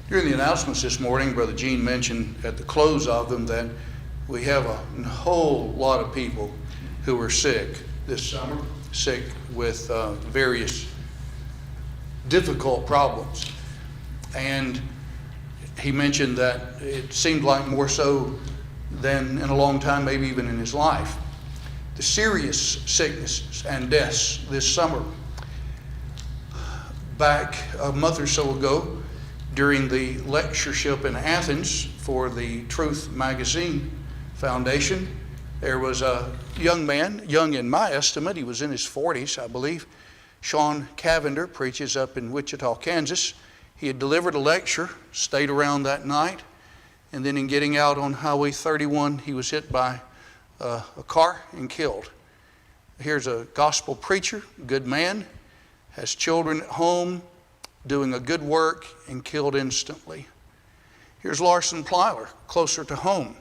During the announcements this morning, Brother Gene mentioned at the close of them that we have a whole lot of people who are sick this summer, sick with various difficult problems. And he mentioned that it seemed like more so than in a long time, maybe even in his life. The serious sicknesses and deaths this summer. Back a month or so ago, during the lectureship in Athens for the Truth Magazine Foundation, there was a young man, young in my estimate, he was in his 40s, I believe. Sean Cavender preaches up in Wichita, Kansas. He had delivered a lecture, stayed around that night, and then in getting out on Highway 31, he was hit by a car and killed. Here's a gospel preacher, good man, has children at home, doing a good work, and killed instantly. Here's Larson Plyler, closer to home,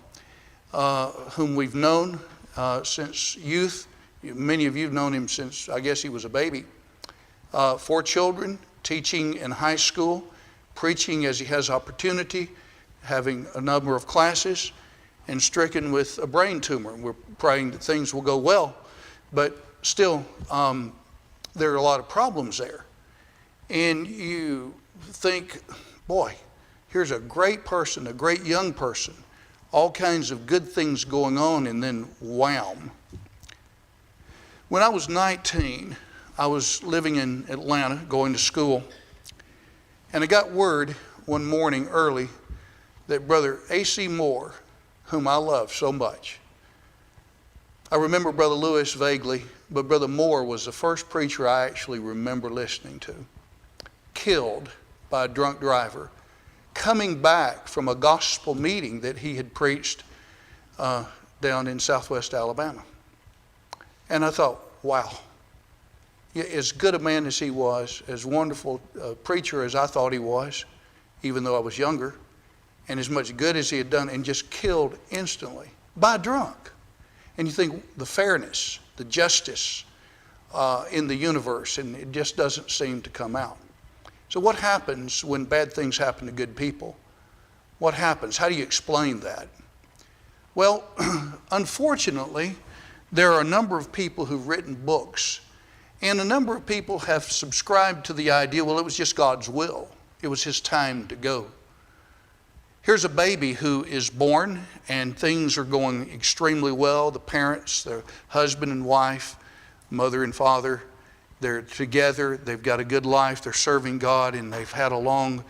whom we've known since youth. Many of you have known him since, I guess, he was a baby. 4 children, teaching in high school, preaching as he has opportunity, having a number of classes, and stricken with a brain tumor. We're praying that things will go well, but still, there are a lot of problems there. And you think, boy, here's a great person, a great young person, all kinds of good things going on, and then wham. When I was 19, I was living in Atlanta, going to school, and I got word one morning early that Brother A.C. Moore, whom I love so much, I remember Brother Lewis vaguely, but Brother Moore was the first preacher I actually remember listening to, killed by a drunk driver, coming back from a gospel meeting that he had preached down in southwest Alabama. And I thought, wow, as good a man as he was, as wonderful a preacher as I thought he was, even though I was younger, and as much good as he had done, and just killed instantly by a drunk. And you think the fairness, the justice in the universe, and it just doesn't seem to come out. So what happens when bad things happen to good people? What happens? How do you explain that? Well, unfortunately, there are a number of people who've written books, and a number of people have subscribed to the idea, well, it was just God's will. It was his time to go. Here's a baby who is born, and things are going extremely well. The parents, the husband and wife, mother and father, they're together, they've got a good life, they're serving God, and they've had a long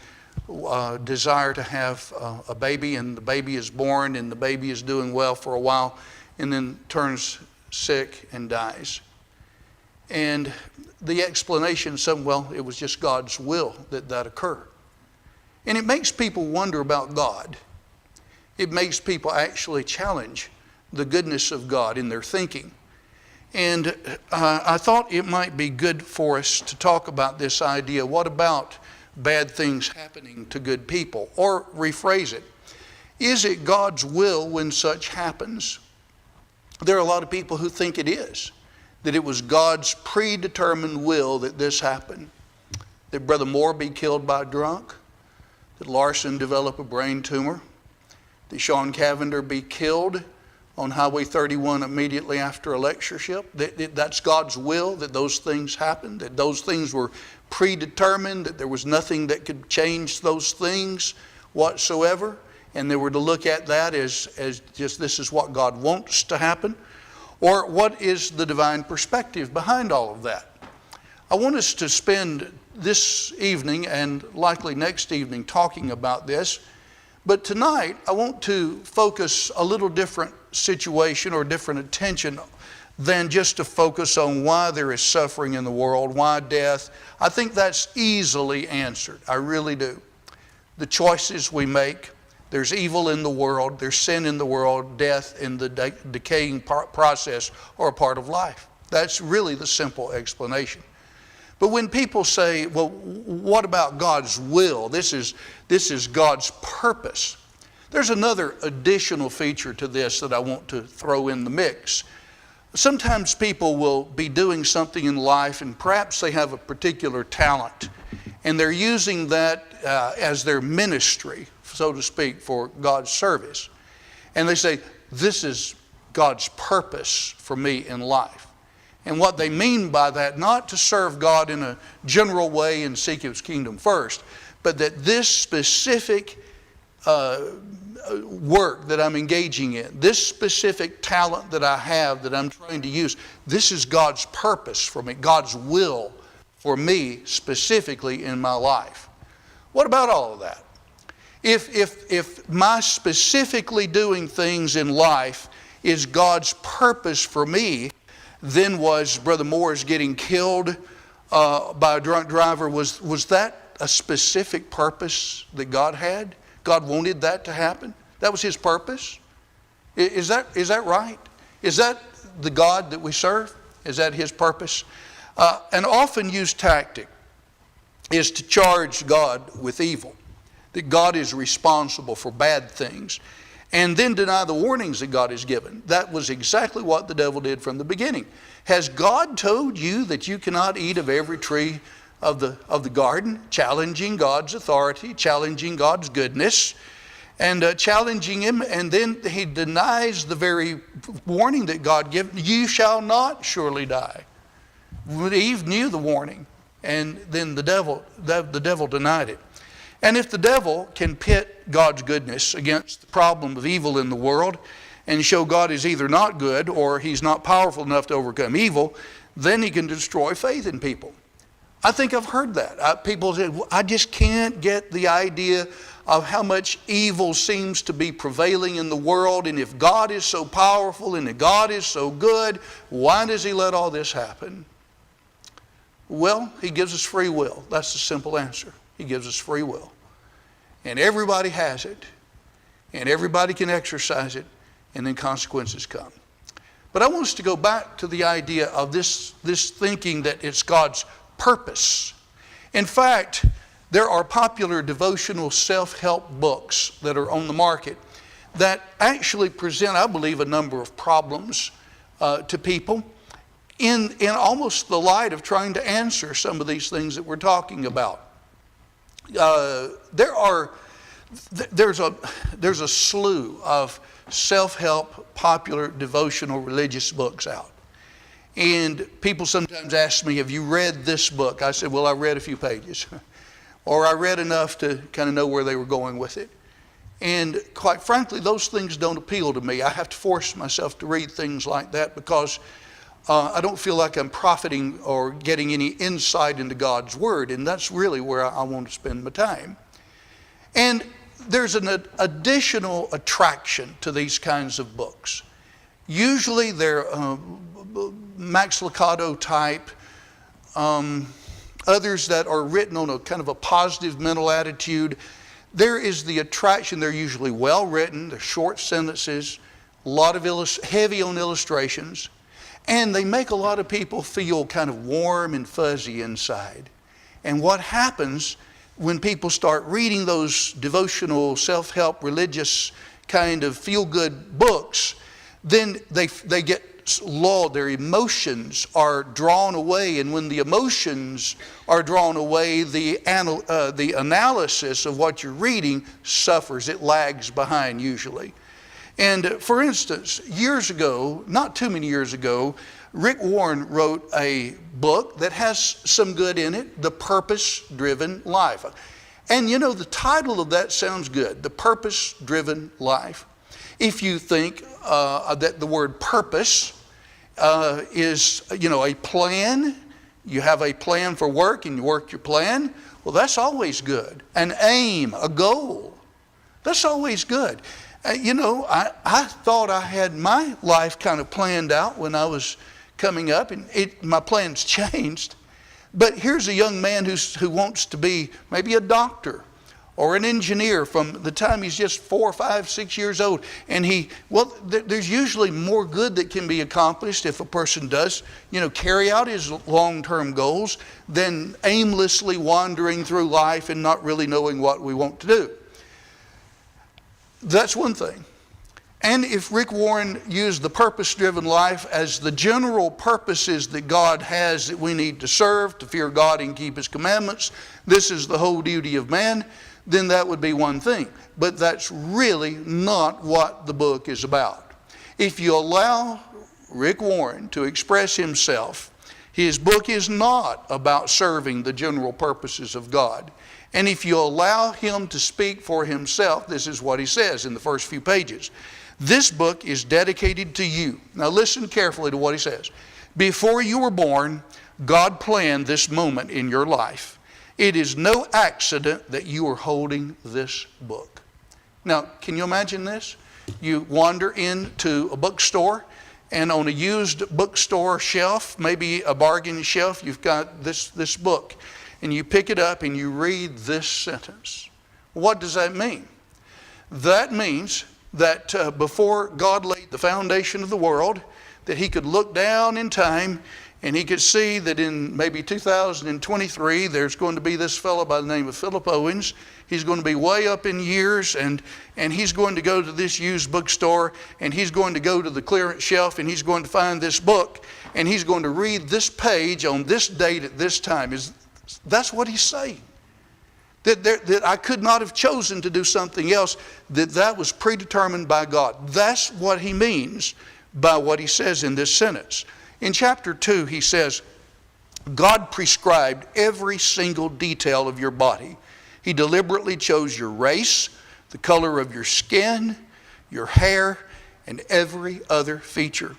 desire to have a baby, and the baby is born, and the baby is doing well for a while, and then turns sick and dies. And the explanation is, well, it was just God's will that occurred. And it makes people wonder about God. It makes people actually challenge the goodness of God in their thinking. And I thought it might be good for us to talk about this idea. What about bad things happening to good people? Or rephrase it. Is it God's will when such happens? There are a lot of people who think it is. That it was God's predetermined will that this happened. That Brother Moore be killed by a drunk. That Larson develop a brain tumor. That Sean Cavender be killed on Highway 31 immediately after a lectureship. That's God's will that those things happened, that those things were predetermined, that there was nothing that could change those things whatsoever, and they were to look at that as just this is what God wants to happen. Or what is the divine perspective behind all of that? I want us to spend this evening and likely next evening talking about this. But tonight, I want to focus a little different situation or different attention than just to focus on why there is suffering in the world, why death. I think that's easily answered. I really do. The choices we make, there's evil in the world, there's sin in the world, death in the decaying process are a part of life. That's really the simple explanation. But when people say, well, what about God's will? This is God's purpose. There's another additional feature to this that I want to throw in the mix. Sometimes people will be doing something in life, and perhaps they have a particular talent, and they're using that as their ministry, so to speak, for God's service. And they say, this is God's purpose for me in life. And what they mean by that, not to serve God in a general way and seek His kingdom first, but that this specific work that I'm engaging in, this specific talent that I have that I'm trying to use, this is God's purpose for me, God's will for me specifically in my life. What about all of that? If my specifically doing things in life is God's purpose for me, then was Brother Moore's getting killed by a drunk driver, was that a specific purpose that God had? God wanted that to happen? That was His purpose? Is that right? Is that the God that we serve? Is that His purpose? An often used tactic is to charge God with evil, that God is responsible for bad things, and then deny the warnings that God has given. That was exactly what the devil did from the beginning. Has God told you that you cannot eat of every tree of the garden? Challenging God's authority, challenging God's goodness, and challenging Him, and then He denies the very warning that God gave. You shall not surely die. Eve knew the warning, and then the devil denied it. And if the devil can pit God's goodness against the problem of evil in the world and show God is either not good or He's not powerful enough to overcome evil, then he can destroy faith in people. I think I've heard that. People say, well, I just can't get the idea of how much evil seems to be prevailing in the world, and if God is so powerful and if God is so good, why does He let all this happen? Well, He gives us free will. That's the simple answer. He gives us free will. And everybody has it, and everybody can exercise it, and then consequences come. But I want us to go back to the idea of this thinking that it's God's purpose. In fact, there are popular devotional self-help books that are on the market that actually present, I believe, a number of problems to people in almost the light of trying to answer some of these things that we're talking about. There's a slew of self-help, popular, devotional, religious books out. And people sometimes ask me, have you read this book? I said, well, I read a few pages. Or I read enough to kind of know where they were going with it. And quite frankly, those things don't appeal to me. I have to force myself to read things like that because I don't feel like I'm profiting or getting any insight into God's Word. And that's really where I want to spend my time. And there's an additional attraction to these kinds of books. Usually they're Max Lucado type, others that are written on a kind of a positive mental attitude. There is the attraction. They're usually well written. They're short sentences, a lot of heavy on illustrations, and they make a lot of people feel kind of warm and fuzzy inside. And what happens when people start reading those devotional, self-help, religious kind of feel-good books, then they get lulled. Their emotions are drawn away, and when the emotions are drawn away, the analysis of what you're reading suffers. It lags behind usually. And for instance, years ago, not too many years ago, Rick Warren wrote a book that has some good in it, The Purpose-Driven Life. And you know, the title of that sounds good, The Purpose-Driven Life. If you think that the word purpose is, a plan, you have a plan for work and you work your plan, well, that's always good. An aim, a goal, that's always good. I thought I had my life kind of planned out when I was coming up, and my plans changed. But here's a young man who wants to be maybe a doctor or an engineer from the time he's just 4, 5, 6 years old. And there's usually more good that can be accomplished if a person does, carry out his long-term goals than aimlessly wandering through life and not really knowing what we want to do. That's one thing. And if Rick Warren used the purpose-driven life as the general purposes that God has that we need to serve, to fear God and keep His commandments, this is the whole duty of man, then that would be one thing. But that's really not what the book is about. If you allow Rick Warren to express himself, his book is not about serving the general purposes of God. And if you allow him to speak for himself, this is what he says in the first few pages. This book is dedicated to you. Now listen carefully to what he says. Before you were born, God planned this moment in your life. It is no accident that you are holding this book. Now, can you imagine this? You wander into a bookstore, and on a used bookstore shelf, maybe a bargain shelf, you've got this book. And you pick it up and you read this sentence. What does that mean? That means that before God laid the foundation of the world, that He could look down in time and He could see that in maybe 2023 there's going to be this fellow by the name of Philip Owens. He's going to be way up in years, and he's going to go to this used bookstore, and he's going to go to the clearance shelf, and he's going to find this book, and he's going to read this page on this date at this time. That's what he's saying. That I could not have chosen to do something else, that was predetermined by God. That's what he means by what he says in this sentence. In chapter 2, he says, God prescribed every single detail of your body. He deliberately chose your race, the color of your skin, your hair, and every other feature.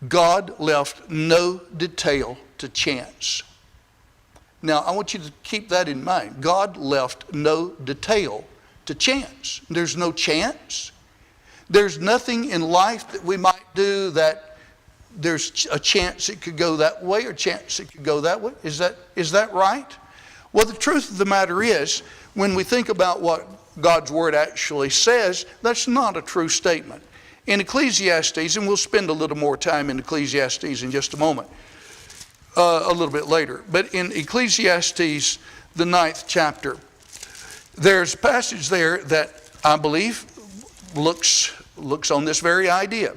God left no detail to chance. Now, I want you to keep that in mind. God left no detail to chance. There's no chance. There's nothing in life that we might do that there's a chance it could go that way or chance it could go that way. Is that right? Well, the truth of the matter is, when we think about what God's Word actually says, that's not a true statement. In Ecclesiastes, and we'll spend a little more time in Ecclesiastes in just a moment, a little bit later, but in Ecclesiastes, the 9th chapter, there's a passage there that I believe looks on this very idea.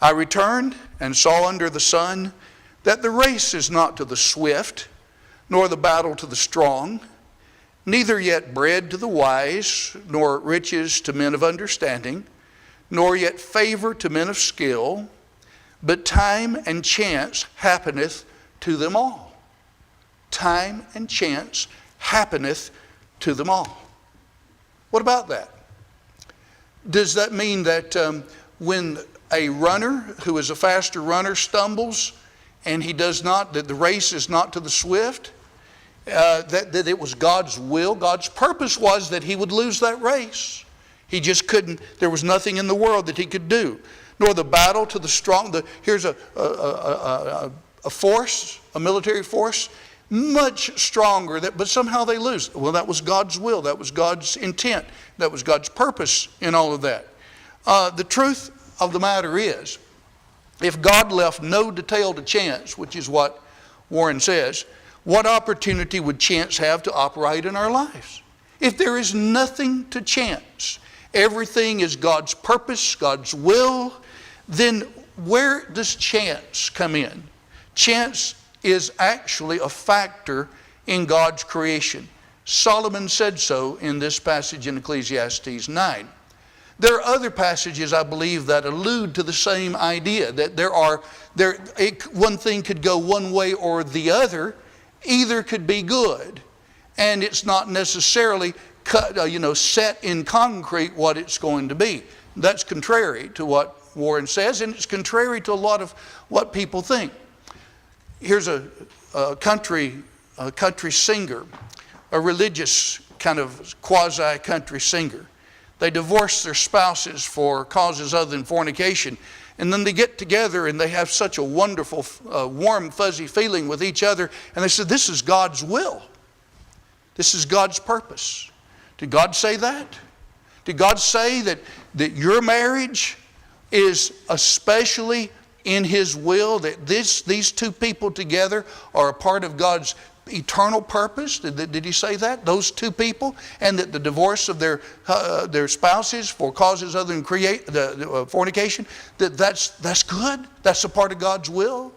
I returned and saw under the sun that the race is not to the swift, nor the battle to the strong, neither yet bread to the wise, nor riches to men of understanding, nor yet favor to men of skill, but time and chance happeneth to them all. Time and chance happeneth to them all. What about that? Does that mean that when a runner who is a faster runner stumbles and that the race is not to the swift, that it was God's will, God's purpose was that he would lose that race. He just couldn't, there was nothing in the world that he could do. Nor the battle to the strong. Here's a force, a military force, much stronger, but somehow they lose. Well, that was God's will. That was God's intent. That was God's purpose in all of that. The truth of the matter is, if God left no detail to chance, which is what Warren says, what opportunity would chance have to operate in our lives? If there is nothing to chance, everything is God's purpose, God's will, then where does chance come in? Chance is actually a factor in God's creation. Solomon said so in this passage in Ecclesiastes 9. There are other passages, I believe, that allude to the same idea, that one thing could go one way or the other. Either could be good, and it's not necessarily set in concrete what it's going to be. That's contrary to what Warren says, and it's contrary to a lot of what people think. Here's a country singer, a religious kind of quasi-country singer. They divorce their spouses for causes other than fornication. And then they get together and they have such a wonderful, warm, fuzzy feeling with each other. And they said, this is God's will. This is God's purpose. Did God say that? Did God say that your marriage is especially in His will, that these two people together are a part of God's eternal purpose. Did he say that? Those two people, and that the divorce of their spouses for causes other than fornication, that's good. That's a part of God's will.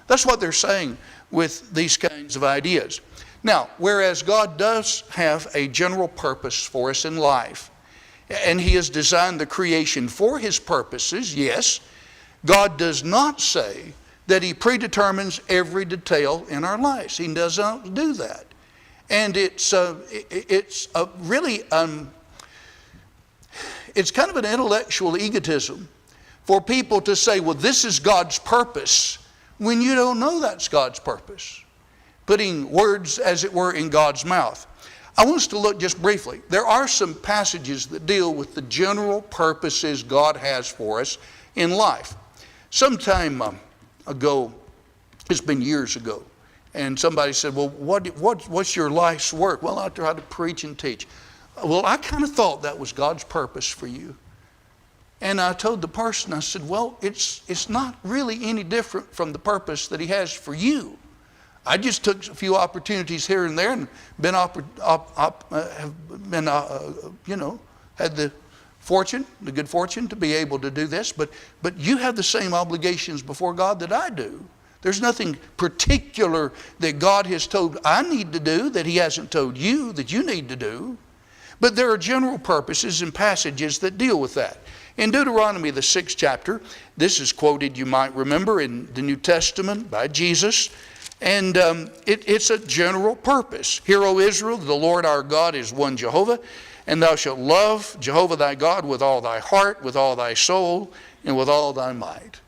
That's what they're saying with these kinds of ideas. Now, whereas God does have a general purpose for us in life, and He has designed the creation for His purposes, yes, God does not say that He predetermines every detail in our lives. He does not do that. And it's really it's kind of an intellectual egotism for people to say, well, this is God's purpose, when you don't know that's God's purpose. Putting words, as it were, in God's mouth. I want us to look just briefly. There are some passages that deal with the general purposes God has for us in life. Sometime ago, it's been years ago, and somebody said, well, what's your life's work? Well, I try to preach and teach. Well, I kind of thought that was God's purpose for you. And I told the person, I said, well, it's not really any different from the purpose that He has for you. I just took a few opportunities here and there and had the good fortune to be able to do this. But you have the same obligations before God that I do. There's nothing particular that God has told I need to do that He hasn't told you that you need to do. But there are general purposes and passages that deal with that. In Deuteronomy, the 6th chapter, this is quoted, you might remember, in the New Testament by Jesus. And it's a general purpose. Hear, O Israel, the Lord our God is one Jehovah, and thou shalt love Jehovah thy God with all thy heart, with all thy soul, and with all thy might.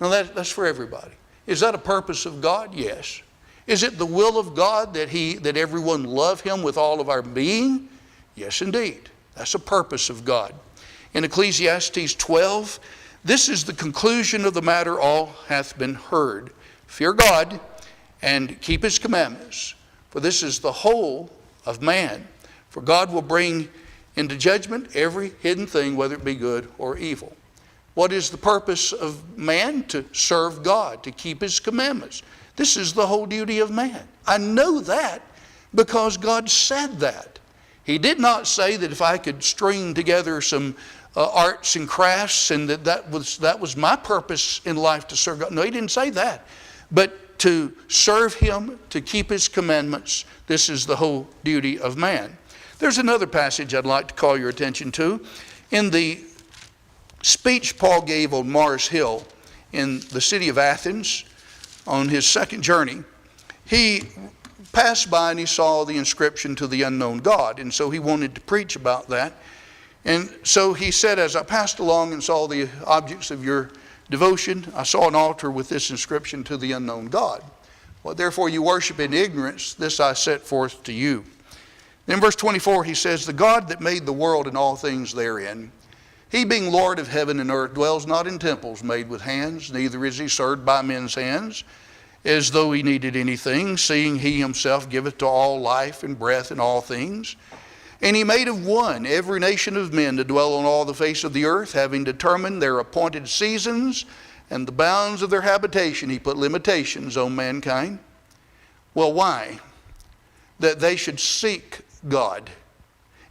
Now that's for everybody. Is that a purpose of God? Yes. Is it the will of God that everyone love Him with all of our being? Yes, indeed. That's a purpose of God. In Ecclesiastes 12, this is the conclusion of the matter, all hath been heard. Fear God and keep His commandments, for this is the whole of man. For God will bring into judgment every hidden thing, whether it be good or evil. What is the purpose of man? To serve God, to keep His commandments. This is the whole duty of man. I know that because God said that. He did not say that if I could string together some arts and crafts and that was my purpose in life to serve God. No, He didn't say that. But to serve Him, to keep His commandments, this is the whole duty of man. There's another passage I'd like to call your attention to. In the speech Paul gave on Mars Hill in the city of Athens on his second journey, he passed by and he saw the inscription to the unknown God, and so he wanted to preach about that. And so he said, as I passed along and saw the objects of your devotion, I saw an altar with this inscription, to the unknown God. What therefore you worship in ignorance, this I set forth to you. Then verse 24 he says, the God that made the world and all things therein, He being Lord of heaven and earth, dwells not in temples made with hands, neither is He served by men's hands, as though He needed anything, seeing He Himself giveth to all life and breath and all things. And He made of one every nation of men to dwell on all the face of the earth, having determined their appointed seasons and the bounds of their habitation. He put limitations on mankind. Well, why? That they should seek God.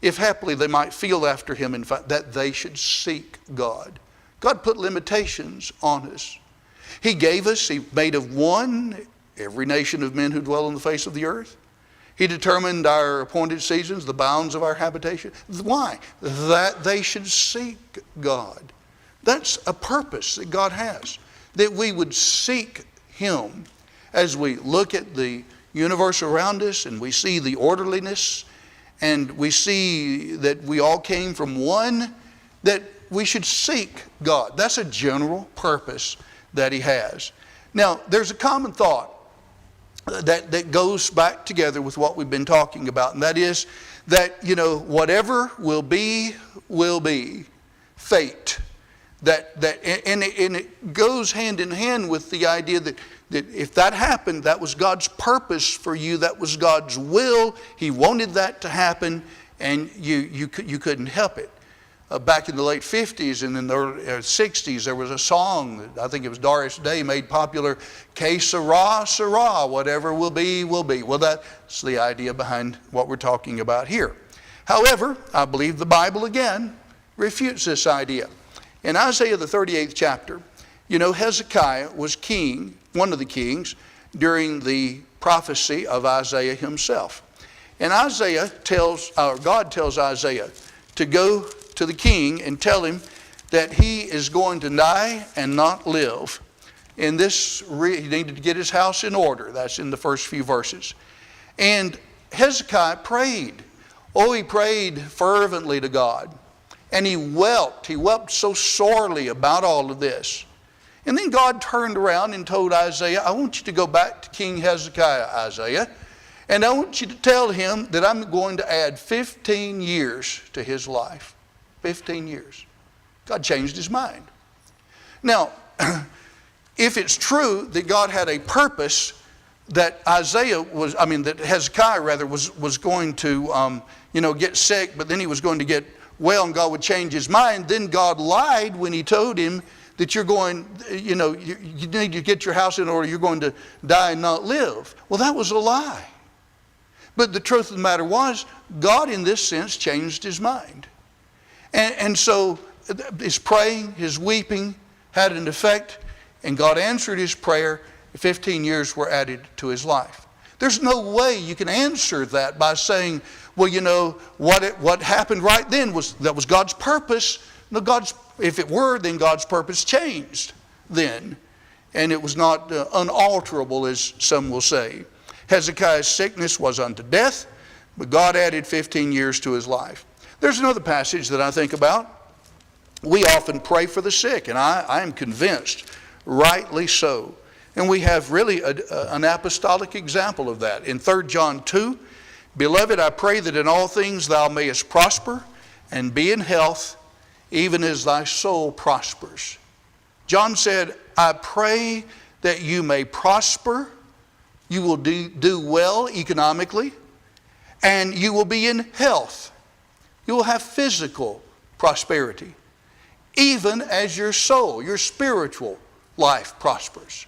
If haply they might feel after Him, in fact, that they should seek God. God put limitations on us. He gave us, He made of one every nation of men who dwell on the face of the earth. He determined our appointed seasons, the bounds of our habitation. Why? That they should seek God. That's a purpose that God has. That we would seek Him as we look at the universe around us and we see the orderliness and we see that we all came from one, that we should seek God. That's a general purpose that He has. Now, there's a common thought that goes back together with what we've been talking about, and that is that, whatever will be, fate. And it goes hand in hand with the idea that if that happened, that was God's purpose for you, that was God's will. He wanted that to happen, and you couldn't help it. back in the late 50s and in the early 60s, there was a song that I think it was Doris Day made popular, Que sera, sera, whatever will be, will be. Well, that's the idea behind what we're talking about here. However, I believe the Bible again refutes this idea. In Isaiah the 38th chapter, you know, Hezekiah was king, one of the kings, during the prophecy of Isaiah himself. And God tells Isaiah to go to the king and tell him that he is going to die and not live. In this, he needed to get his house in order. That's in the first few verses. And Hezekiah prayed. Oh, he prayed fervently to God. And he wept. He wept so sorely about all of this. And then God turned around and told Isaiah, I want you to go back to King Hezekiah, Isaiah, and I want you to tell him that I'm going to add 15 years to his life. 15 years. God changed his mind. Now, if it's true that God had a purpose that that Hezekiah rather was going to, get sick, but then he was going to get well and God would change his mind, then God lied when he told him that you're going, you need to get your house in order, you're going to die and not live. Well, that was a lie. But the truth of the matter was, God in this sense changed his mind. And so his praying, his weeping had an effect, and God answered his prayer. 15 years were added to his life. There's no way you can answer that by saying, well, what happened right then was God's purpose. No, if it were, then God's purpose changed then. And it was not unalterable, as some will say. Hezekiah's sickness was unto death, but God added 15 years to his life. There's another passage that I think about. We often pray for the sick, and I am convinced, rightly so. And we have really an apostolic example of that. In 3 John 2, Beloved, I pray that in all things thou mayest prosper and be in health, even as thy soul prospers. John said, I pray that you may prosper, you will do well economically, and you will be in health. You will have physical prosperity, even as your soul, your spiritual life prospers.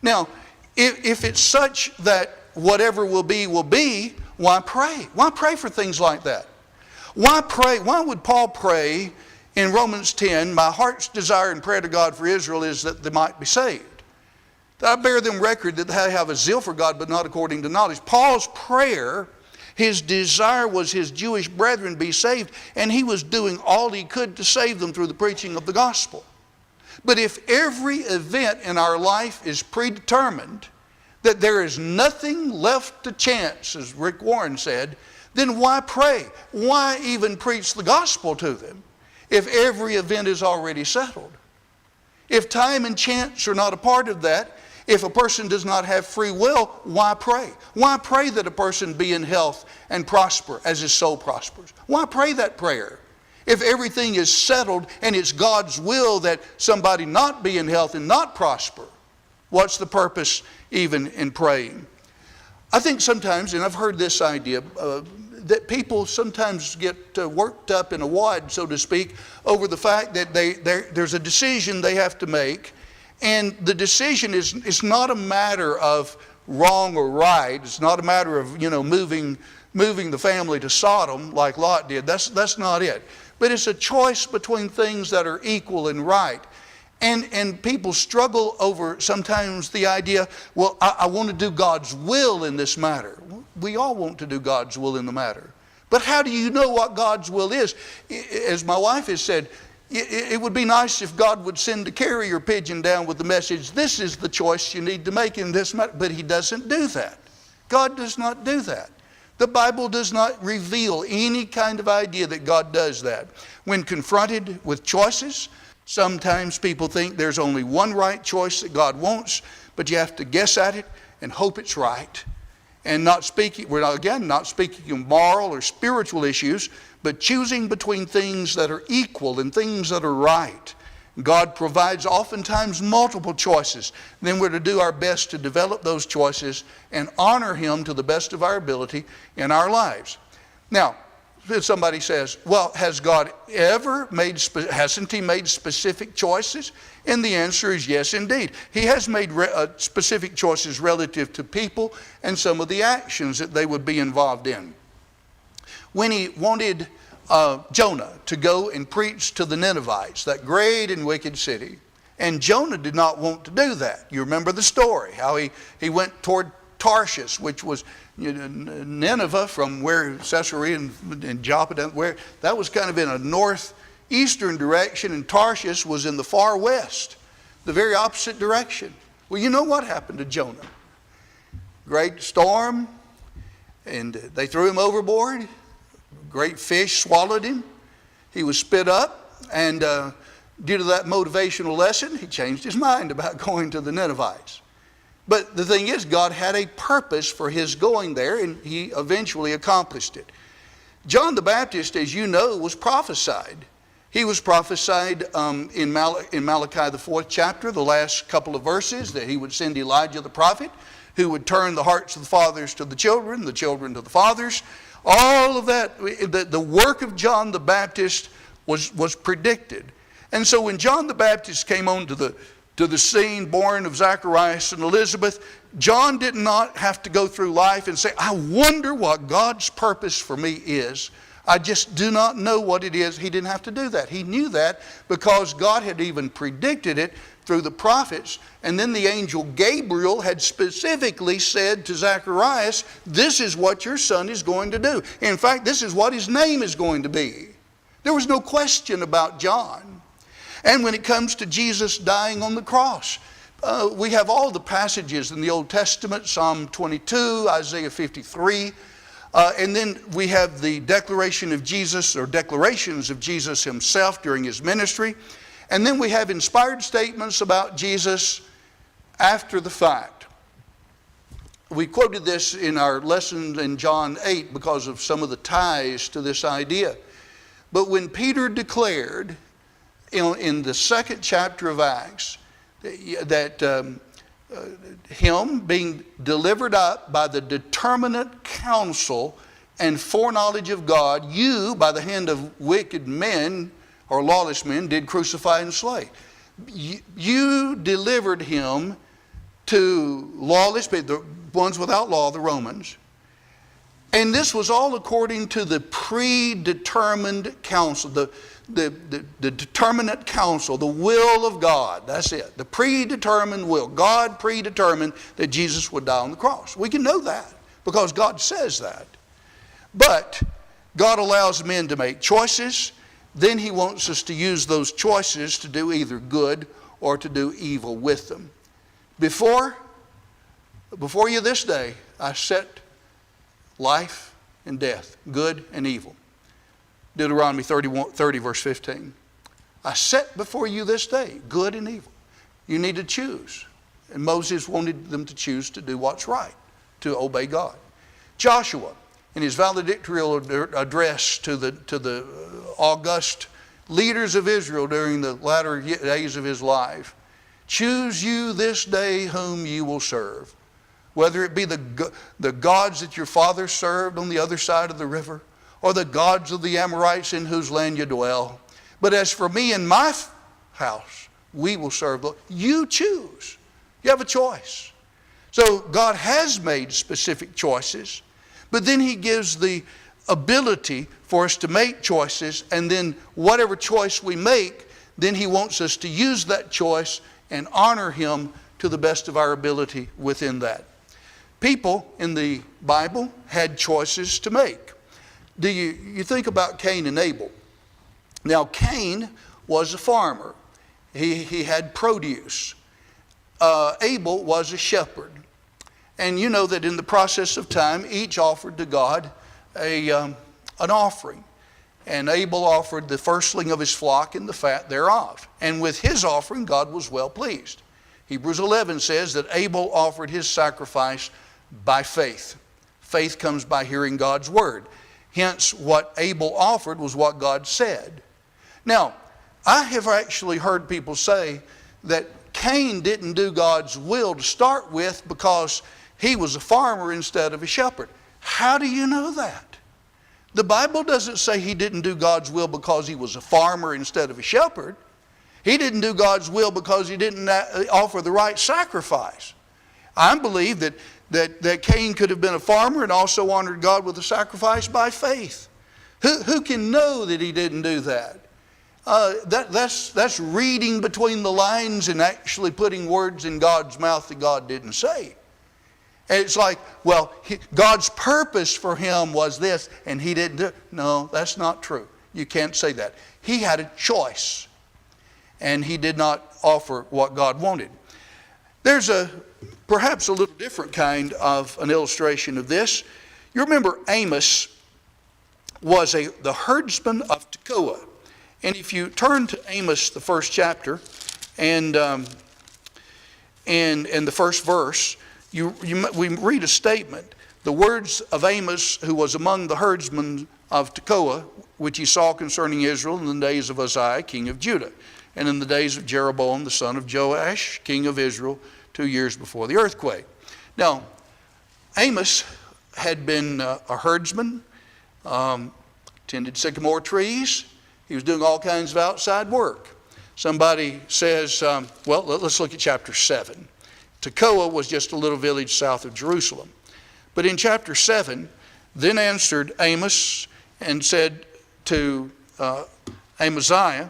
Now, if it's such that whatever will be, why pray? Why pray for things like that? Why pray? Why would Paul pray in Romans 10, my heart's desire and prayer to God for Israel is that they might be saved? That I bear them record that they have a zeal for God, but not according to knowledge. Paul's prayer, his desire was his Jewish brethren be saved, and he was doing all he could to save them through the preaching of the gospel. But if every event in our life is predetermined, that there is nothing left to chance, as Rick Warren said, then why pray? Why even preach the gospel to them if every event is already settled? If time and chance are not a part of that, if a person does not have free will, why pray? Why pray that a person be in health and prosper as his soul prospers? Why pray that prayer? If everything is settled and it's God's will that somebody not be in health and not prosper, what's the purpose even in praying? I think sometimes, and I've heard this idea, that people sometimes get worked up in a wad, so to speak, over the fact that there's a decision they have to make, and the decision is not a matter of wrong or right. It's not a matter of moving the family to Sodom like Lot did. That's not it. But it's a choice between things that are equal and right. And people struggle over sometimes the idea, well, I want to do God's will in this matter. We all want to do God's will in the matter. But how do you know what God's will is? As my wife has said, it would be nice if God would send a carrier pigeon down with the message, this is the choice you need to make in this matter. But he doesn't do that. God does not do that. The Bible does not reveal any kind of idea that God does that. When confronted with choices, sometimes people think there's only one right choice that God wants, but you have to guess at it and hope it's right. And we're not speaking of moral or spiritual issues, but choosing between things that are equal and things that are right. God provides oftentimes multiple choices. Then we're to do our best to develop those choices and honor Him to the best of our ability in our lives. Now, Somebody says, well, has God ever hasn't he made specific choices? And the answer is yes, indeed. He has made specific choices relative to people and some of the actions that they would be involved in. When he wanted Jonah to go and preach to the Ninevites, that great and wicked city, and Jonah did not want to do that. You remember the story, how he went toward Tarshish, which was Nineveh, from where Caesarea and Joppa, where that was kind of in a northeastern direction, and Tarshish was in the far west, the very opposite direction. Well, you know what happened to Jonah? Great storm, and they threw him overboard. Great fish swallowed him. He was spit up, and due to that motivational lesson, he changed his mind about going to the Ninevites. But the thing is, God had a purpose for his going there, and he eventually accomplished it. John the Baptist, as you know, was prophesied. He was prophesied in Malachi, the 4th chapter, the last couple of verses, that he would send Elijah the prophet, who would turn the hearts of the fathers to the children to the fathers. All of that, the work of John the Baptist was predicted. And so when John the Baptist came onto the scene, born of Zacharias and Elizabeth, John did not have to go through life and say, I wonder what God's purpose for me is. I just do not know what it is. He didn't have to do that. He knew that because God had even predicted it through the prophets. And then the angel Gabriel had specifically said to Zacharias, this is what your son is going to do. In fact, this is what his name is going to be. There was no question about John. And when it comes to Jesus dying on the cross, we have all the passages in the Old Testament, Psalm 22, Isaiah 53, and then we have the declaration of Jesus, or declarations of Jesus himself during his ministry. And then we have inspired statements about Jesus after the fact. We quoted this in our lesson in John 8 because of some of the ties to this idea. But when Peter declared in the 2nd chapter of Acts that him being delivered up by the determinate counsel and foreknowledge of God, you, by the hand of wicked men or lawless men, did crucify and slay. You delivered him to lawless people, the ones without law, the Romans. And this was all according to the predetermined counsel, the determinate counsel, the will of God. That's it. The predetermined will. God predetermined that Jesus would die on the cross. We can know that because God says that. But God allows men to make choices. Then he wants us to use those choices to do either good or to do evil with them. Before you this day, I set life and death, good and evil. Deuteronomy 30 verse 15. I set before you this day good and evil. You need to choose. And Moses wanted them to choose to do what's right, to obey God. Joshua, in his valedictorial address to the august leaders of Israel during the latter days of his life, choose you this day whom you will serve. Whether it be the gods that your father served on the other side of the river, or the gods of the Amorites in whose land you dwell. But as for me and my house, we will serve the Lord. You choose. You have a choice. So God has made specific choices, but then he gives the ability for us to make choices, and then whatever choice we make, then he wants us to use that choice and honor him to the best of our ability within that. People in the Bible had choices to make. You think about Cain and Abel. Now Cain was a farmer. He had produce. Abel was a shepherd. And you know that in the process of time, each offered to God an offering. And Abel offered the firstling of his flock and the fat thereof. And with his offering, God was well pleased. Hebrews 11 says that Abel offered his sacrifice by faith. Faith comes by hearing God's word. Hence, what Abel offered was what God said. Now, I have actually heard people say that Cain didn't do God's will to start with because he was a farmer instead of a shepherd. How do you know that? The Bible doesn't say he didn't do God's will because he was a farmer instead of a shepherd. He didn't do God's will because he didn't offer the right sacrifice. I believe that Cain could have been a farmer and also honored God with a sacrifice by faith. Who can know that he didn't do that? That's reading between the lines and actually putting words in God's mouth that God didn't say. And it's like, well, God's purpose for him was this, and he didn't do it. No, that's not true. You can't say that. He had a choice, and he did not offer what God wanted. There's perhaps a little different kind of an illustration of this. You remember Amos was the herdsman of Tekoa. And if you turn to Amos, the first chapter, and the first verse, we read a statement. The words of Amos, who was among the herdsmen of Tekoa, which he saw concerning Israel in the days of Uzziah, king of Judah, and in the days of Jeroboam, the son of Joash, king of Israel, 2 years before the earthquake. Now, Amos had been a herdsman, tended sycamore trees. He was doing all kinds of outside work. Somebody says, well, let's look at chapter 7. Tekoa was just a little village south of Jerusalem. But in chapter 7, then answered Amos and said to Amaziah,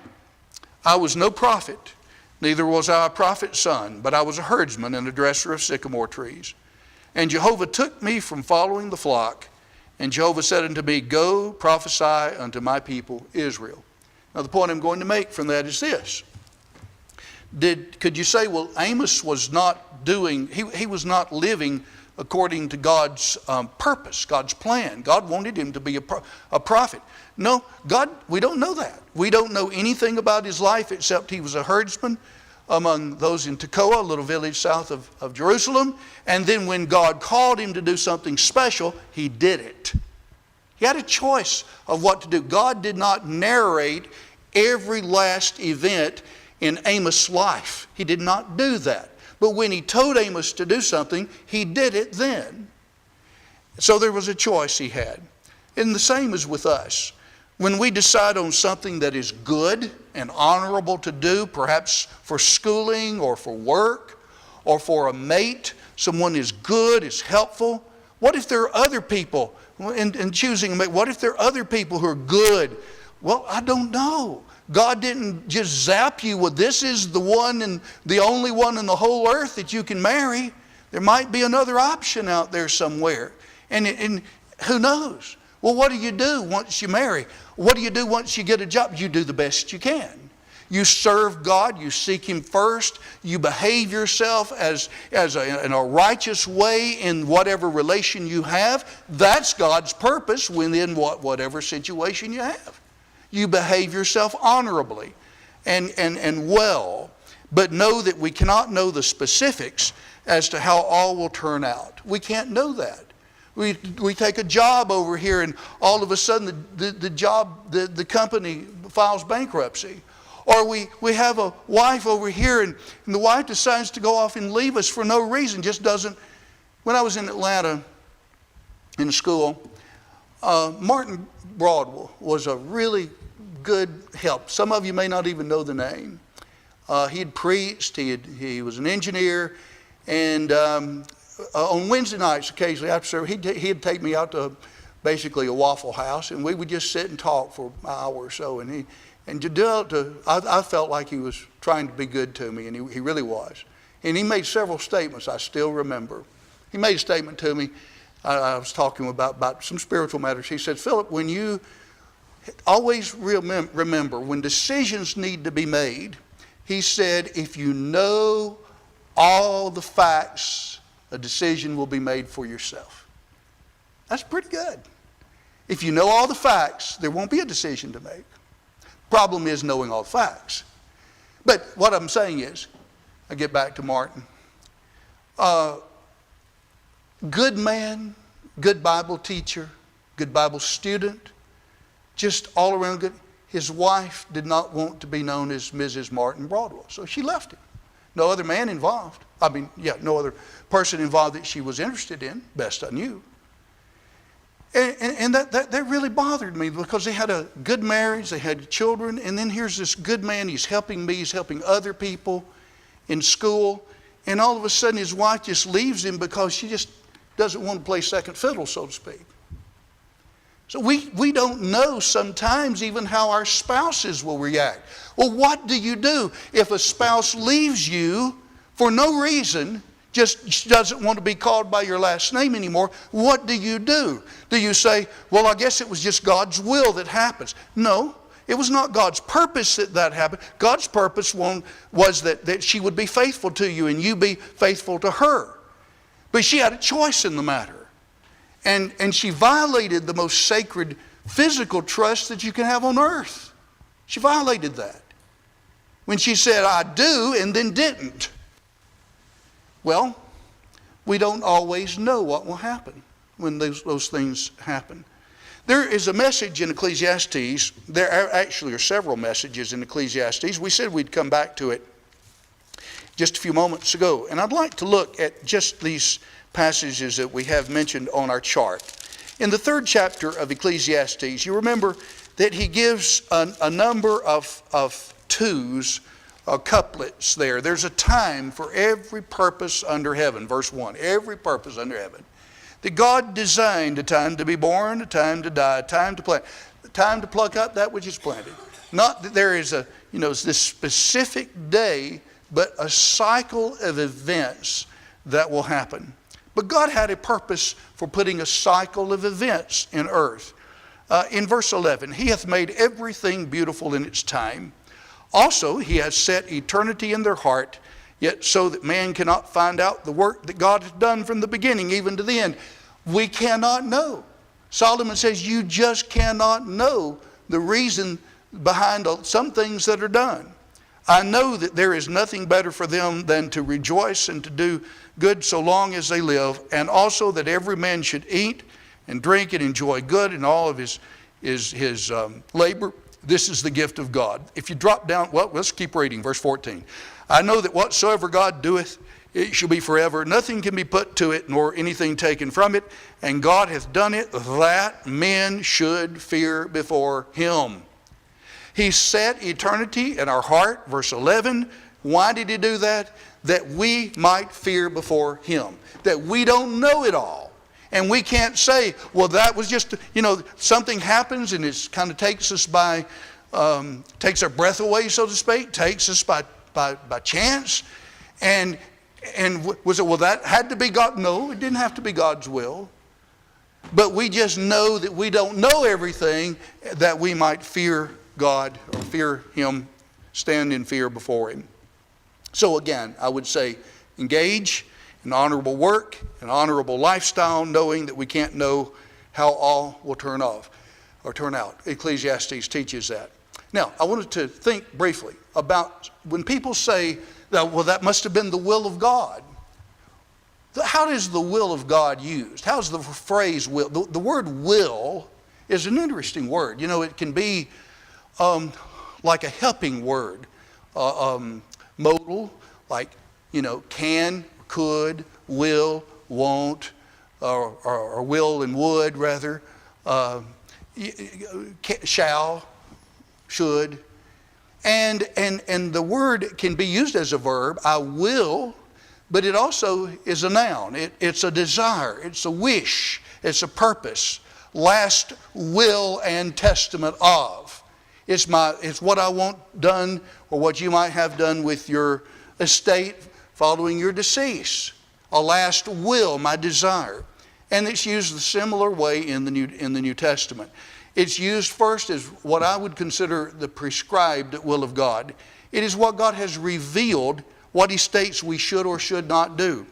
I was no prophet, neither was I a prophet's son, but I was a herdsman and a dresser of sycamore trees. And Jehovah took me from following the flock, and Jehovah said unto me, Go, prophesy unto my people Israel. Now the point I'm going to make from that is this. Could you say, well, Amos was not doing, he was not living according to God's purpose, God's plan. God wanted him to be a prophet. No, we don't know that. We don't know anything about his life except he was a herdsman among those in Tekoa, a little village south of Jerusalem. And then when God called him to do something special, he did it. He had a choice of what to do. God did not narrate every last event in Amos' life. He did not do that. But when he told Amos to do something, he did it then. So there was a choice he had. And the same is with us. When we decide on something that is good and honorable to do, perhaps for schooling or for work or for a mate, someone is good, is helpful. What if there are other people in choosing a mate? What if there are other people who are good? Well, I don't know. God didn't just zap you with this is the one and the only one in the whole earth that you can marry. There might be another option out there somewhere. And who knows? Well, what do you do once you marry? What do you do once you get a job? You do the best you can. You serve God. You seek Him first. You behave yourself in a righteous way in whatever relation you have. That's God's purpose within whatever situation you have. You behave yourself honorably and well. But know that we cannot know the specifics as to how all will turn out. We can't know that. We take a job over here and all of a sudden the company files bankruptcy. Or we have a wife over here and the wife decides to go off and leave us for no reason, just doesn't. When I was in Atlanta in school, Martin Broadwell was a really good help. Some of you may not even know the name. He had preached, he was an engineer, and on Wednesday nights occasionally after service, he'd take me out to basically a Waffle House, and we would just sit and talk for an hour or so. I felt like he was trying to be good to me, and he really was. And he made several statements I still remember. He made a statement to me. I was talking about some spiritual matters. He said, Philip, when you always remember when decisions need to be made, he said, if you know all the facts, a decision will be made for yourself. That's pretty good. If you know all the facts, there won't be a decision to make. Problem is knowing all the facts. But what I'm saying is, I get back to Martin. Good man, good Bible teacher, good Bible student, just all around good. His wife did not want to be known as Mrs. Martin Broadwell, so she left him. No other man involved. No other person involved that she was interested in, best I knew. And that really bothered mean, because they had a good marriage, they had children, and then here's this good man, he's helping me, he's helping other people in school, and all of a sudden his wife just leaves him because she just doesn't want to play second fiddle, so to speak. So we don't know sometimes even how our spouses will react. Well, what do you do if a spouse leaves you for no reason, just doesn't want to be called by your last name anymore? What do you do? Do you say, well, I guess it was just God's will that happens? No, it was not God's purpose that happened. God's purpose was that she would be faithful to you and you be faithful to her. But she had a choice in the matter. And she violated the most sacred physical trust that you can have on earth. She violated that when she said, I do, and then didn't. Well, we don't always know what will happen when those things happen. There is a message in Ecclesiastes. There actually are several messages in Ecclesiastes. We said we'd come back to it just a few moments ago. And I'd like to look at just these passages that we have mentioned on our chart. In the 3rd chapter of Ecclesiastes, you remember that he gives a number of twos, couplets there. There's a time for every purpose under heaven. Verse 1, every purpose under heaven. That God designed a time to be born, a time to die, a time to plant, a time to pluck up that which is planted. Not that there is this specific day, but a cycle of events that will happen. But God had a purpose for putting a cycle of events in earth. In verse 11, He hath made everything beautiful in its time. Also, He has set eternity in their heart, yet so that man cannot find out the work that God has done from the beginning even to the end. We cannot know. Solomon says you just cannot know the reason behind some things that are done. I know that there is nothing better for them than to rejoice and to do good so long as they live, and also that every man should eat and drink and enjoy good in all of his labor. This is the gift of God. If you drop down, well, let's keep reading, verse 14. I know that whatsoever God doeth, it shall be forever. Nothing can be put to it, nor anything taken from it. And God hath done it that men should fear before Him. He set eternity in our heart, verse 11. Why did He do that? That we might fear before Him. That we don't know it all. And we can't say, well, that was just, something happens and it kind of takes us by, takes our breath away, so to speak, takes us by chance. And was it, well, that had to be God? No, it didn't have to be God's will. But we just know that we don't know everything, that we might fear God or fear Him, stand in fear before Him. So again, I would say engage in honorable work, an honorable lifestyle, knowing that we can't know how all will turn out. Ecclesiastes teaches that. Now, I wanted to think briefly about when people say that, well, that must have been the will of God. How is the will of God used? How's the phrase will? The word will is an interesting word. It can be like a helping word. Modal, like, can, could, will, won't, or will and would, rather. Shall, should. And the word can be used as a verb, I will, but it also is a noun. It's a desire, it's a wish, it's a purpose. Last will and testament of. It's what I want done, or what you might have done with your estate following your decease. A last will, my desire. And it's used a similar way in the New Testament. It's used first as what I would consider the prescribed will of God. It is what God has revealed, what He states we should or should not do.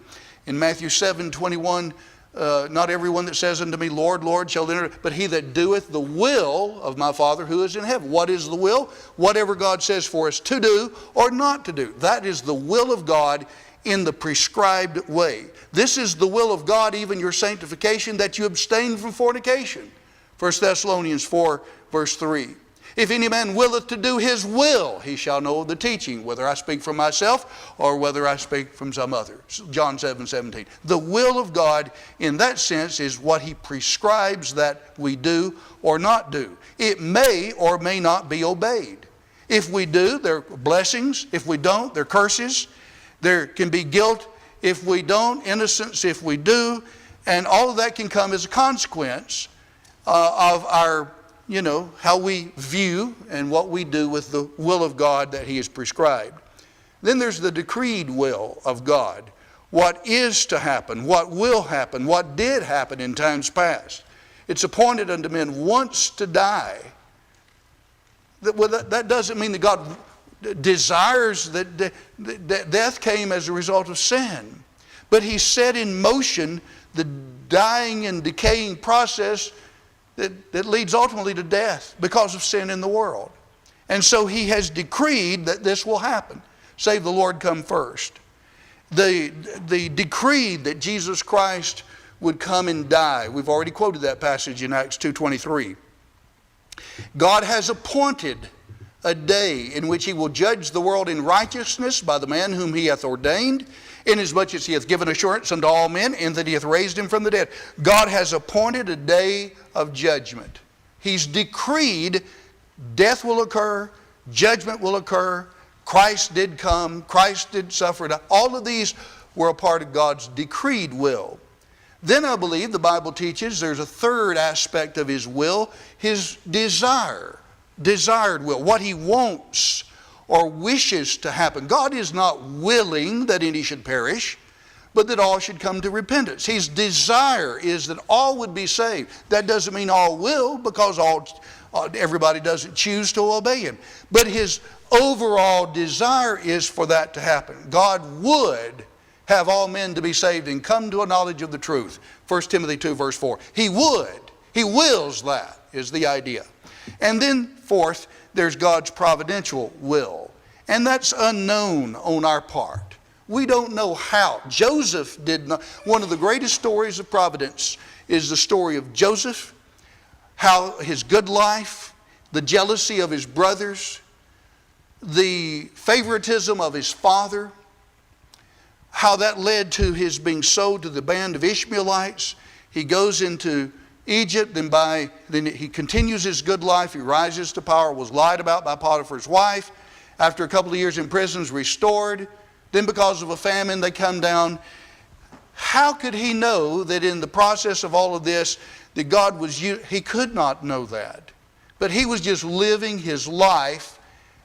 In Matthew 7:21, not everyone that says unto me, Lord, Lord, shall enter, but he that doeth the will of my Father who is in heaven. What is the will? Whatever God says for us to do or not to do. That is the will of God in the prescribed way. This is the will of God, even your sanctification, that you abstain from fornication. 1 Thessalonians 4, verse 3. If any man willeth to do his will, he shall know the teaching, whether I speak from myself or whether I speak from some other. John 7:17. The will of God in that sense is what he prescribes that we do or not do. It may or may not be obeyed. If we do, there are blessings. If we don't, there are curses. There can be guilt if we don't, innocence if we do, and all of that can come as a consequence of our, how we view and what we do with the will of God that he has prescribed. Then there's the decreed will of God. What is to happen, what will happen, what did happen in times past. It's appointed unto men once to die. That doesn't mean that God desires that death came as a result of sin. But he set in motion the dying and decaying process that leads ultimately to death because of sin in the world. And so he has decreed that this will happen. Save the Lord come first. The decree that Jesus Christ would come and die. We've already quoted that passage in Acts 2:23. God has appointed a day in which he will judge the world in righteousness by the man whom he hath ordained, inasmuch as he hath given assurance unto all men, and that he hath raised him from the dead. God has appointed a day of judgment. He's decreed death will occur, judgment will occur, Christ did come, Christ did suffer. All of these were a part of God's decreed will. Then I believe the Bible teaches there's a third aspect of his will, his desired will, what he wants or wishes to happen. God is not willing that any should perish, but that all should come to repentance. His desire is that all would be saved. That doesn't mean all will, because everybody doesn't choose to obey him. But his overall desire is for that to happen. God would have all men to be saved and come to a knowledge of the truth. 1 Timothy 2 verse 4. He would. He wills that, is the idea. And then fourth, there's God's providential will. And that's unknown on our part. We don't know how. Joseph did not. One of the greatest stories of providence is the story of Joseph, how his good life, the jealousy of his brothers, the favoritism of his father, how that led to his being sold to the band of Ishmaelites. He goes into Egypt, then he continues his good life. He rises to power, was lied about by Potiphar's wife. After a couple of years in prison, is restored. Then because of a famine, they come down. How could he know that in the process of all of this, that God was, he could not know that. But he was just living his life,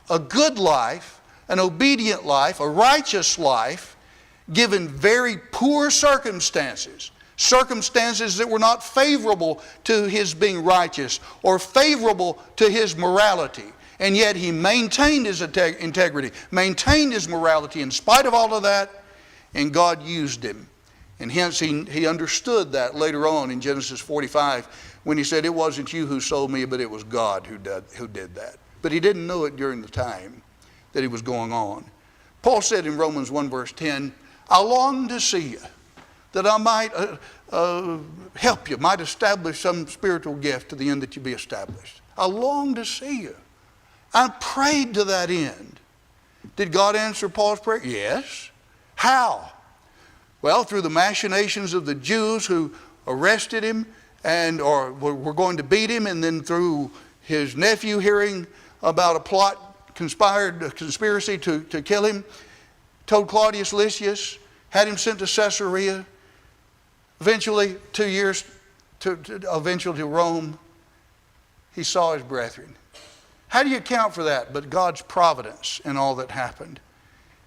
a good life, an obedient life, a righteous life, given very poor circumstances. Circumstances that were not favorable to his being righteous or favorable to his morality. And yet he maintained his integrity, maintained his morality in spite of all of that, and God used him. And hence he understood that later on in Genesis 45 when he said, it wasn't you who sold me, but it was God who did that. But he didn't know it during the time that it was going on. Paul said in Romans 1 verse 10, I long to see you, that I might help you, might establish some spiritual gift to the end that you be established. I long to see you. I prayed to that end. Did God answer Paul's prayer? Yes. How? Well, through the machinations of the Jews who arrested him or were going to beat him, and then through his nephew hearing about a conspiracy to kill him, told Claudius Lysias, had him sent to Caesarea, eventually 2 years eventually to Rome. He saw his brethren. How do you account for that but God's providence in all that happened?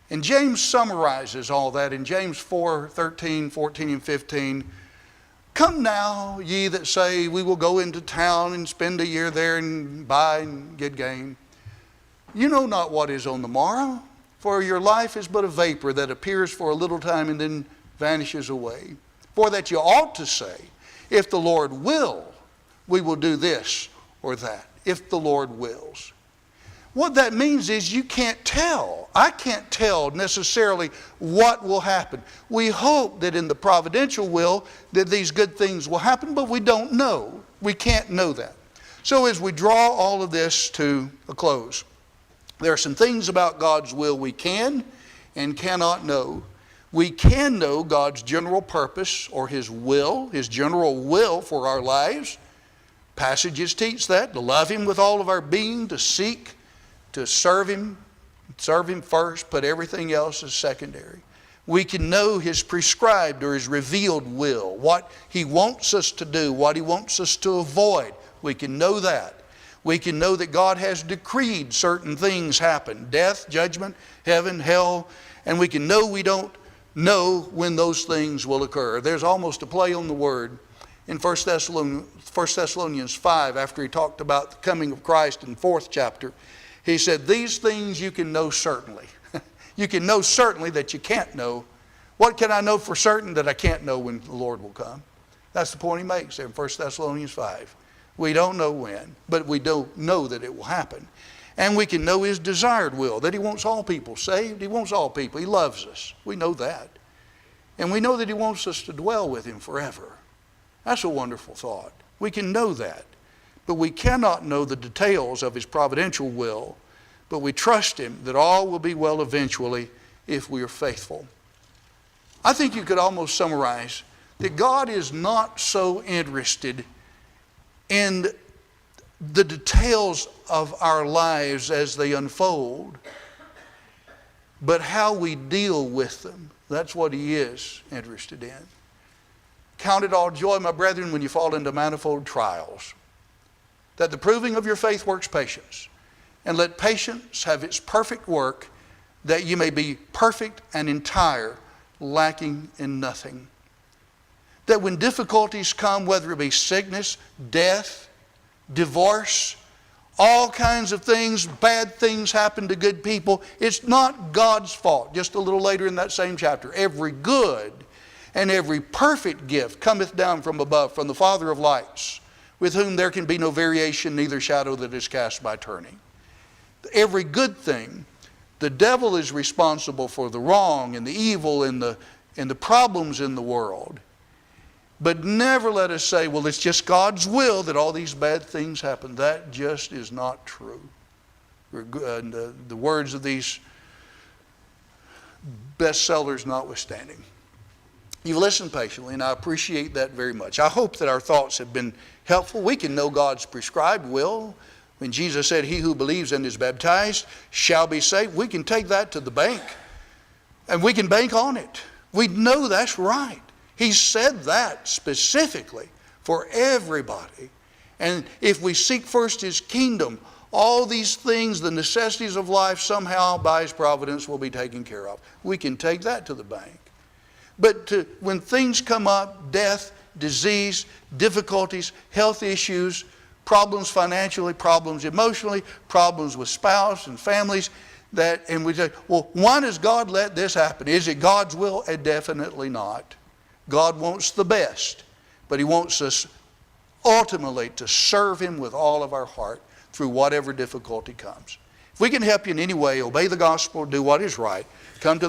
And James summarizes all that in James 4:13, 14, and 15. Come now, ye that say, we will go into town and spend a year there and buy and get gain. You know not what is on the morrow, for your life is but a vapor that appears for a little time and then vanishes away. For that you ought to say, if the Lord will, we will do this or that. If the Lord wills. What that means is you can't tell. I can't tell necessarily what will happen. We hope that in the providential will that these good things will happen, but we don't know. We can't know that. So as we draw all of this to a close, there are some things about God's will we can and cannot know. We can know God's general purpose or His will, His general will for our lives. Passages teach that, to love Him with all of our being, to seek, to serve Him first, put everything else as secondary. We can know His prescribed or His revealed will, what He wants us to do, what He wants us to avoid. We can know that. We can know that God has decreed certain things happen, death, judgment, heaven, hell, and we can know we don't know when those things will occur. There's almost a play on the word in 1 Thessalonians 5, after he talked about the coming of Christ in the 4th chapter. He said, these things you can know certainly. You can know certainly that you can't know. What can I know for certain that I can't know when the Lord will come? That's the point he makes there in 1 Thessalonians 5. We don't know when, but we don't know that it will happen. And we can know His desired will, that He wants all people saved. He wants all people. He loves us. We know that. And we know that He wants us to dwell with Him forever. That's a wonderful thought. We can know that. But we cannot know the details of His providential will. But we trust Him that all will be well eventually if we are faithful. I think you could almost summarize that God is not so interested in the details of our lives as they unfold, but how we deal with them. That's what He is interested in. Count it all joy, my brethren, when you fall into manifold trials, that the proving of your faith works patience. And let patience have its perfect work, that you may be perfect and entire, lacking in nothing. That when difficulties come, whether it be sickness, death, divorce, all kinds of things, bad things happen to good people, it's not God's fault. Just a little later in that same chapter, every good and every perfect gift cometh down from above, from the Father of lights, with whom there can be no variation, neither shadow that is cast by turning. Every good thing, the devil is responsible for the wrong and the evil and the problems in the world. But never let us say, well, it's just God's will that all these bad things happen. That just is not true. The words of these bestsellers notwithstanding. You've listened patiently, and I appreciate that very much. I hope that our thoughts have been helpful. We can know God's prescribed will. When Jesus said, he who believes and is baptized shall be saved, we can take that to the bank. And we can bank on it. We know that's right. He said that specifically for everybody. And if we seek first His kingdom, all these things, the necessities of life, somehow by His providence will be taken care of. We can take that to the bank. But when things come up, death, disease, difficulties, health issues, problems financially, problems emotionally, problems with spouse and families, and we say, well, why does God let this happen? Is it God's will? Definitely not. God wants the best, but He wants us ultimately to serve Him with all of our heart through whatever difficulty comes. If we can help you in any way, obey the gospel, do what is right, come to the